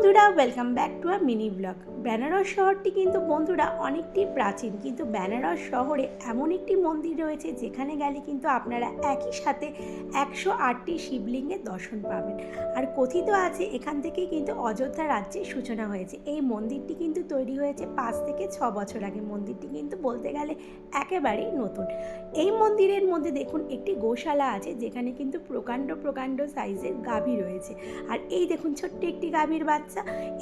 বন্ধুরা, welcome back to a mini blog. Benaras শহরটি কিন্তু বন্ধুরা অনেকটি প্রাচীন, কিন্তু বেনারস শহরে এমন একটি মন্দির রয়েছে যেখানে গেলে কিন্তু আপনারা একই সাথে 108টি শিবলিঙ্গের দর্শন পাবেন। আর কথিত আছে এখান থেকেই কিন্তু অযোধ্যা রাজ্যের সূচনা হয়েছে। এই মন্দিরটি কিন্তু তৈরি হয়েছে 5 থেকে 6 বছর আগে। মন্দিরটি কিন্তু বলতে গেলে একেবারেই নতুন। এই মন্দিরের মধ্যে দেখুন একটি গোশালা আছে, যেখানে কিন্তু প্রকাণ্ড প্রকাণ্ড সাইজের গাভী রয়েছে। আর এই দেখুন ছোট্ট একটি গাভীর বাচ্চা।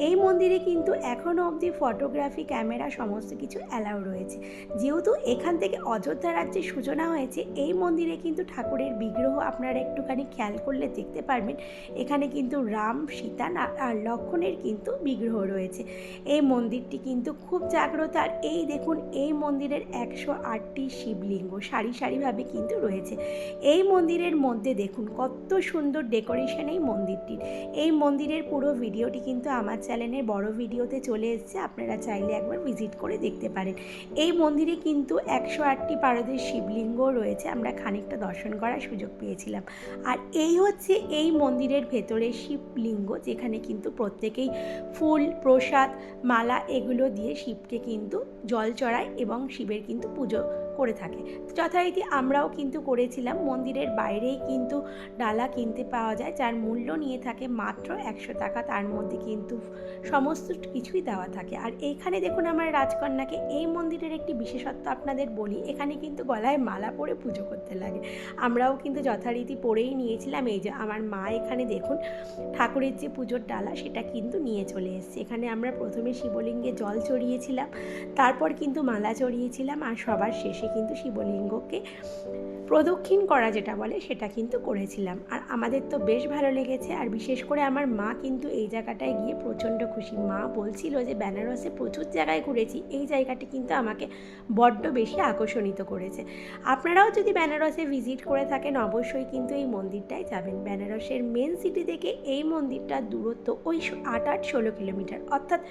এই মন্দিরে কিন্তু এখনও অবধি ফটোগ্রাফি, ক্যামেরা সমস্ত কিছু অ্যালাউ রয়েছে। যেহেতু এখান থেকে অযোধ্যা রাজ্যের সূচনা হয়েছে, এই মন্দিরে কিন্তু ঠাকুরের বিগ্রহ আপনারা একটুখানি খেয়াল করলে দেখতে পারবেন এখানে কিন্তু রাম, সীতা আর লক্ষ্মণের কিন্তু বিগ্রহ রয়েছে। এই মন্দিরটি কিন্তু খুব জাগ্রত। আর এই দেখুন এই মন্দিরের 108টি শিবলিঙ্গ সারি সারিভাবে কিন্তু রয়েছে। এই মন্দিরের মধ্যে দেখুন কত সুন্দর ডেকোরেশন এই মন্দিরটির। এই মন্দিরের পুরো ভিডিওটি কিন্তু আমার চ্যানেলের বড় ভিডিওতে চলে এসেছে, আপনারা চাইলে একবার ভিজিট করে দেখতে পারেন। এই মন্দিরে কিন্তু 108টি পারদের শিবলিঙ্গ রয়েছে, আমরা খানিকটা দর্শন করার সুযোগ পেয়েছিলাম। আর এই হচ্ছে এই মন্দিরের ভেতরে শিবলিঙ্গ, যেখানে কিন্তু প্রত্যেকেই ফুল, প্রসাদ, মালা এগুলো দিয়ে শিবকে কিন্তু জল চড়ায় এবং শিবের কিন্তু পুজো করে থাকে। যথারীতি আমরাও কিন্তু করেছিলাম। মন্দিরের বাইরেই কিন্তু ডালা কিনতে পাওয়া যায়, যার মূল্য নিয়ে থাকে মাত্র 100 টাকা। তার মধ্যে কিন্তু সমস্ত কিছুই দেওয়া থাকে। আর এইখানে দেখুন আমার রাজকন্যাকে। এই মন্দিরের একটি বিশেষত্ব আপনাদের বলি, এখানে কিন্তু গলায় মালা পরে পুজো করতে লাগে। আমরাও কিন্তু যথারীতি পরেই নিয়েছিলাম। এই যে আমার মা এখানে দেখুন ঠাকুরের যে পুজোর ডালা সেটা কিন্তু নিয়ে চলে এসেছে। এখানে আমরা প্রথমে শিবলিঙ্গে জল চড়িয়েছিলাম, তারপর কিন্তু মালা চড়িয়েছিলাম, আর সবার শেষে কিন্তু শিবলিঙ্গকে প্রদক্ষিণ করা যেটা বলে সেটা কিন্তু করেছিলাম। আর আমাদের তো বেশ ভালো লেগেছে। আর বিশেষ করে আমার মা কিন্তু এই জায়গাটায় গিয়ে প্রচণ্ড খুশি। মা বলছিল যে বেনারসে প্রচুর জায়গায় ঘুরেছি, এই জায়গাটি কিন্তু আমাকে বড্ড বেশি আকর্ষণিত করেছে। আপনারাও যদি বেনারসে ভিজিট করে থাকেন অবশ্যই কিন্তু এই মন্দিরটায় যাবেন। বেনারসের মেন সিটি থেকে এই মন্দিরটার দূরত্ব ওই 8-16 কিলোমিটার, অর্থাৎ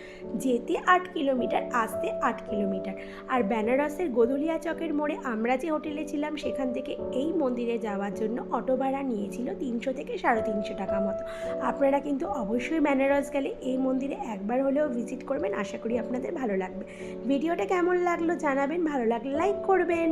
যেতে 8 কিলোমিটার, আসতে 8 কিলোমিটার। আর বেনারসের গোধুলিয়া চকের মোড়ে আমরা যে হোটেলে ছিলাম সেখান থেকে এই মন্দিরে যাওয়ার জন্য অটো ভাড়া নিয়েছিল 300 থেকে 350 টাকা মতো। আপনারা কিন্তু অবশ্যই বেনারস গেলে এই মন্দিরে একবার হলেও ভিজিট করবেন, আশা করি আপনাদের ভালো লাগবে। ভিডিওটা কেমন লাগলো জানাবেন, ভালো লাগলে লাইক করবেন।